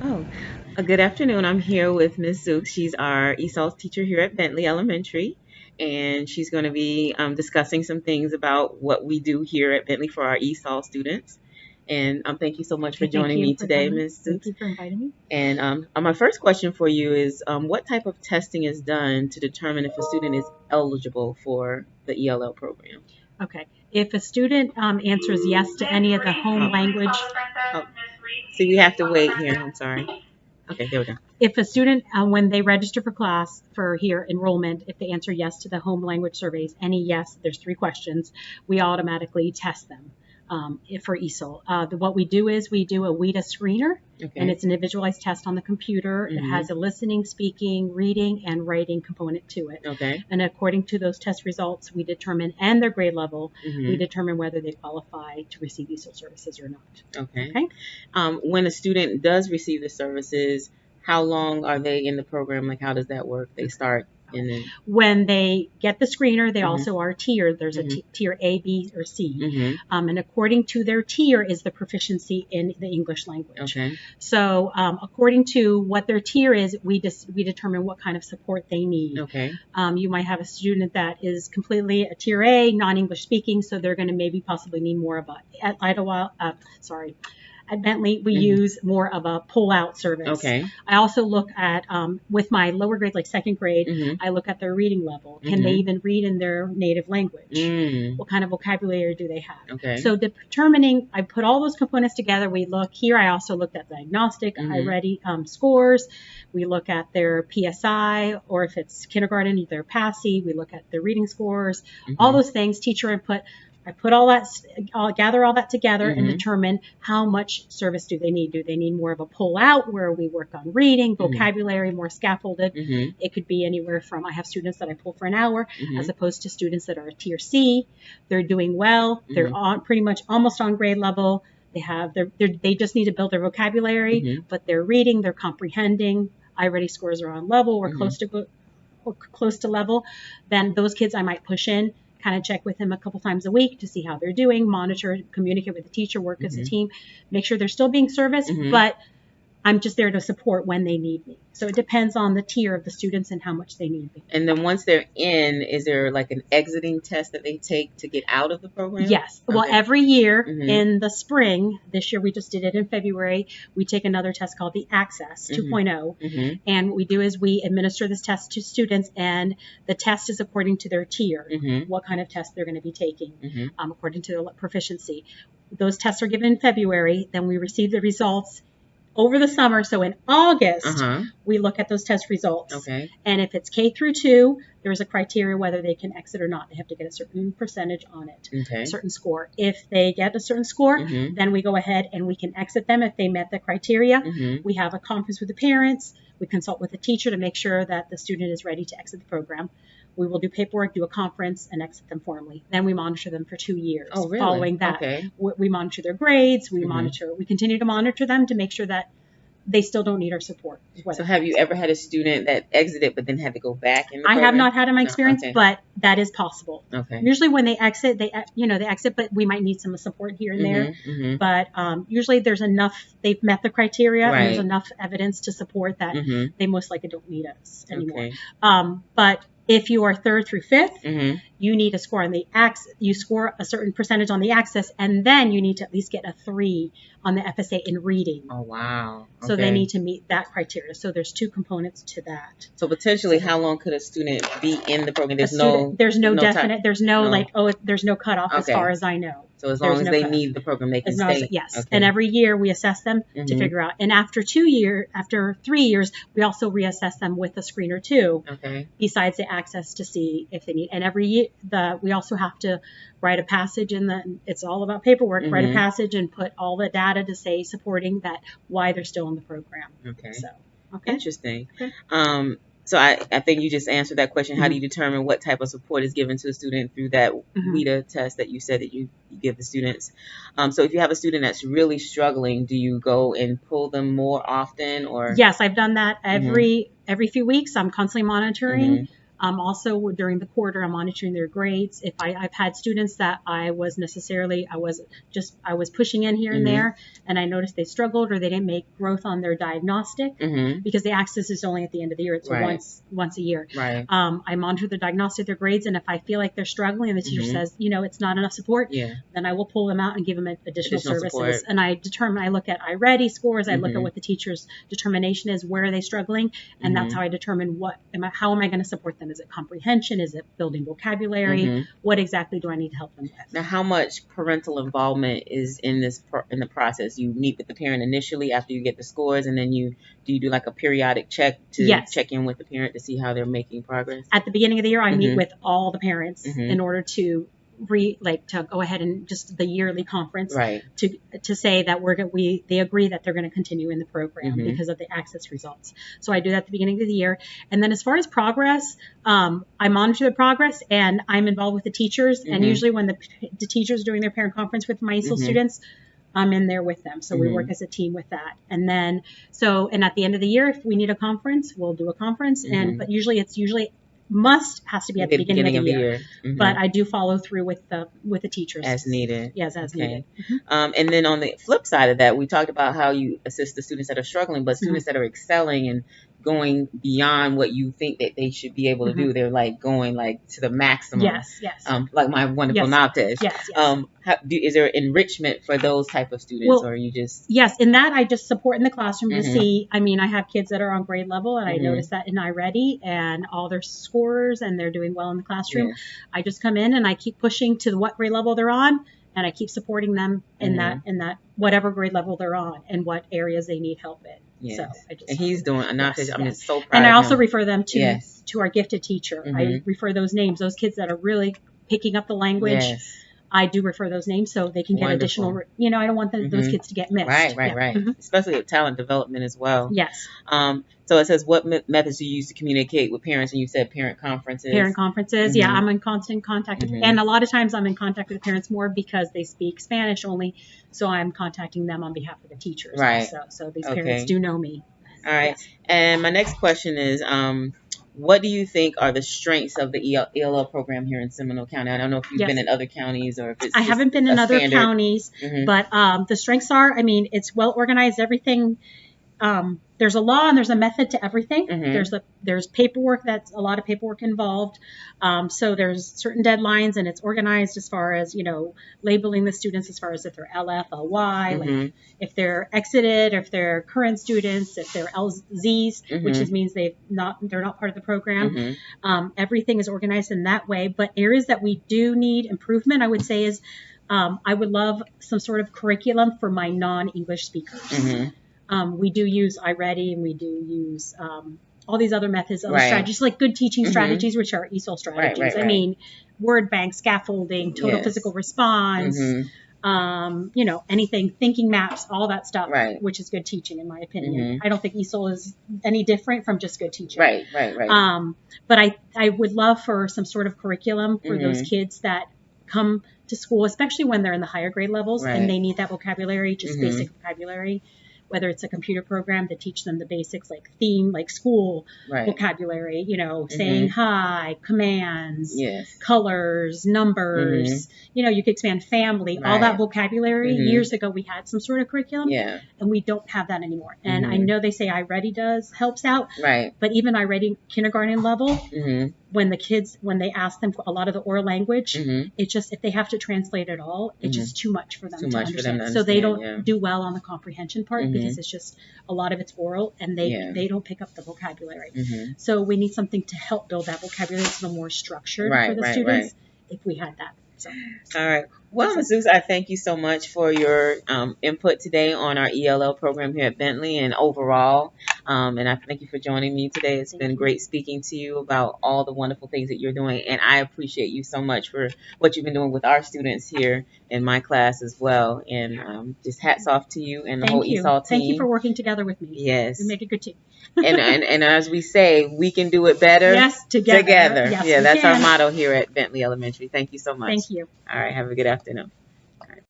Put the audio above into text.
Oh, good afternoon. I'm here with Ms. Zook. She's our ESOL teacher here at Bentley Elementary, and she's going to be discussing some things about what we do here at Bentley for our ESOL students. And thank you so much for Okay, thank joining you me for today, coming. Ms. Zook. Thank you for inviting me. And my first question for you is, what type of testing is done to determine if a student is eligible for the ELL program? Okay, if a student answers yes to any of the home language, Oh, see, we have to wait here. I'm sorry. Okay, there we go. if a student, when they register for class for here enrollment, if they answer yes to the home language surveys, any yes, there's 3 questions, we automatically test them for ESOL. What we do is we do a WIDA screener, and Okay. it's an individualized test on the computer. It has a listening, speaking, reading, and writing component to it. Okay. And according to those test results, we determine, and their grade level, we Mhm. determine whether they qualify to receive ESOL services or not. Okay. Okay? When a student does receive the services, how long are they in the program? Like, how does that work? They start and then. When they get the screener, they Mhm. also are tiered. There's a Mhm. tier A, B, or C. Mhm. And according to their tier is the proficiency in the English language. Okay. So according to what their tier is, we determine what kind of support they need. Okay. You might have a student that is completely a tier A, non-English speaking, so they're going to maybe possibly need more of at Bentley, we use more of a pull-out service. Okay. I also look at, with my lower grade, like second grade, I look at their reading level. Can they even read in their native language? What kind of vocabulary do they have? Okay. So determining, I put all those components together. We look here. I also looked at diagnostic, I-ready scores. We look at their PSI, or if it's kindergarten, their PASI. We look at their reading scores, all those things, teacher input. I put I'll gather all that together and determine how much service do they need. Do they need more of a pull out where we work on reading, vocabulary, more scaffolded? It could be anywhere from, I have students that I pull for an hour as opposed to students that are a tier C. They're doing well. They're on pretty much almost on grade level. They just need to build their vocabulary, but they're reading, they're comprehending. I-ready scores are on level or close to level. Then those kids I might push in, kind of check with them a couple times a week to see how they're doing, monitor, communicate with the teacher, work as a team, make sure they're still being serviced, but I'm just there to support when they need me. So it depends on the tier of the students and how much they need me. And then once they're in, is there like an exiting test that they take to get out of the program? Yes. Well, every year in the spring, this year we just did it in February, we take another test called the Access 2.0. And what we do is we administer this test to students, and the test is according to their tier, what kind of test they're going to be taking, according to their proficiency. Those tests are given in February. Then we receive the results over the summer. So in August, we look at those test results. Okay. And if it's K through 2, there's a criteria whether they can exit or not. They have to get a certain percentage on it, a certain score. If they get a certain score, then we go ahead and we can exit them if they met the criteria. We have a conference with the parents. We consult with the teacher to make sure that the student is ready to exit the program. We will do paperwork, do a conference, and exit them formally. Then we monitor them for 2 years. Oh, really? Following that, Okay. we monitor their grades. We continue to monitor them to make sure that they still don't need our support. So have you ever had a student that exited but then had to go back in the I program? have not had in my No? experience, Okay. but that is possible. Okay. Usually when they exit, they exit, but we might need some support here and there. But usually there's enough, they've met the criteria, and there's enough evidence to support that they most likely don't need us anymore. Okay. But if you are 3rd through 5th, you need a score on the access. You score a certain percentage on the access, and then you need to at least get a 3 on the FSA in reading. Oh, wow. Okay. So they need to meet that criteria. So there's 2 components to that. So potentially, how long could a student be in the program? There's no definite, there's no No. there's no cutoff as Okay. far as I know. So as long There's as no they cutoff. need the program, they can As long as, stay. yes. Okay. And every year we assess them to figure out. And after 3 years, we also reassess them with a screener too, Okay. besides the access to see if they need. And every year, we also have to write a passage, and it's all about paperwork. Write a passage and put all the data to say supporting that why they're still in the program. Okay. So, okay. Interesting. Okay. So I think you just answered that question. How do you determine what type of support is given to a student through that WIDA test that you said that you give the students? So if you have a student that's really struggling, do you go and pull them more often, or? Yes, I've done that every few weeks. I'm constantly monitoring Also during the quarter, I'm monitoring their grades. If I've had students that I was pushing in here and there, and I noticed they struggled or they didn't make growth on their diagnostic, because the access is only at the end of the year. It's once a year. Right. I monitor the diagnostic, their grades, and if I feel like they're struggling and the teacher says, it's not enough support, then I will pull them out and give them additional services. Support. And I look at iReady scores, I look at what the teacher's determination is, where are they struggling, and that's how I determine how am I going to support them. Is it comprehension? Is it building vocabulary? What exactly do I need to help them with? Now, how much parental involvement is in the process? You meet with the parent initially after you get the scores, and then do you do like a periodic check to check in with the parent to see how they're making progress? At the beginning of the year, I meet with all the parents in order to to go ahead and just the yearly conference, to say that they agree that they're going to continue in the program because of the access results. So I do that at the beginning of the year. And then as far as progress, I monitor the progress and I'm involved with the teachers. And usually when the teachers are doing their parent conference with my ESOL students, I'm in there with them. So we work as a team with that. And then, and at the end of the year, if we need a conference, we'll do a conference. But usually has to be at the beginning of the year. But I do follow through with the teachers as needed. Yes, as needed. And then on the flip side of that, we talked about how you assist the students that are struggling, but students that are excelling and going beyond what you think that they should be able to do. They're like going like to the maximum. Yes. Like my wonderful Navtesh. Yes. Is there enrichment for those type of students, or are you just? Yes, in that I just support in the classroom to see. I mean, I have kids that are on grade level, and I notice that in iReady and all their scores, and they're doing well in the classroom. I just come in and I keep pushing to what grade level they're on, and I keep supporting them in that whatever grade level they're on and what areas they need help in. Yes. So and he's doing Navtesh. I'm just so proud. And I of also him. refer them to our gifted teacher. I refer those names, those kids that are really picking up the language. I do refer those names so they can get additional, I don't want those kids to get missed. Right. Especially with talent development as well. Yes. So it says, what methods do you use to communicate with parents? And you said parent conferences. Yeah, I'm in constant contact with and a lot of times I'm in contact with the parents more because they speak Spanish only. So I'm contacting them on behalf of the teachers. Right. So these parents do know me. All right. Yes. And my next question is, what do you think are the strengths of the ELL program here in Seminole County? I don't know if you've been in other counties or if it's I haven't been in other standard counties, but the strengths are, it's well organized, everything. There's a law and there's a method to everything. There's paperwork, that's a lot of paperwork involved. So there's certain deadlines and it's organized as far as, labeling the students as far as if they're LF, LY, like if they're exited, or if they're current students, if they're LZs, which means they're not part of the program. Everything is organized in that way. But areas that we do need improvement, I would say is, I would love some sort of curriculum for my non-English speakers. We do use iReady and we do use all these other methods, other strategies, like good teaching strategies, which are ESOL strategies. I mean, word bank, scaffolding, total physical response, anything, thinking maps, all that stuff, which is good teaching in my opinion. I don't think ESOL is any different from just good teaching. Right. But I would love for some sort of curriculum for those kids that come to school, especially when they're in the higher grade levels and they need that vocabulary, just basic vocabulary. Whether it's a computer program to teach them the basics like theme, like school vocabulary, saying hi, commands, colors, numbers, you could expand family, all that vocabulary. Years ago, we had some sort of curriculum and we don't have that anymore. And I know they say iReady helps out, but even iReady kindergarten level, when they ask them for a lot of the oral language, it's just, if they have to translate it all, it's just too much for them to understand. So they don't do well on the comprehension part because it's just a lot of it's oral and they don't pick up the vocabulary. So we need something to help build that vocabulary so more structured for the students if we had that. So. All right. Well, Ms. Zeus, I thank you so much for your input today on our ELL program here at Bentley and overall. And I thank you for joining me today. It's been great speaking to you about all the wonderful things that you're doing. And I appreciate you so much for what you've been doing with our students here in my class as well. And just hats off to you and the whole ESOL team. Thank you for working together with me. Yes. We make a good team. and as we say, we can do it better together. Yes, that's our motto here at Bentley Elementary. Thank you so much. Thank you. All right. Have a good afternoon.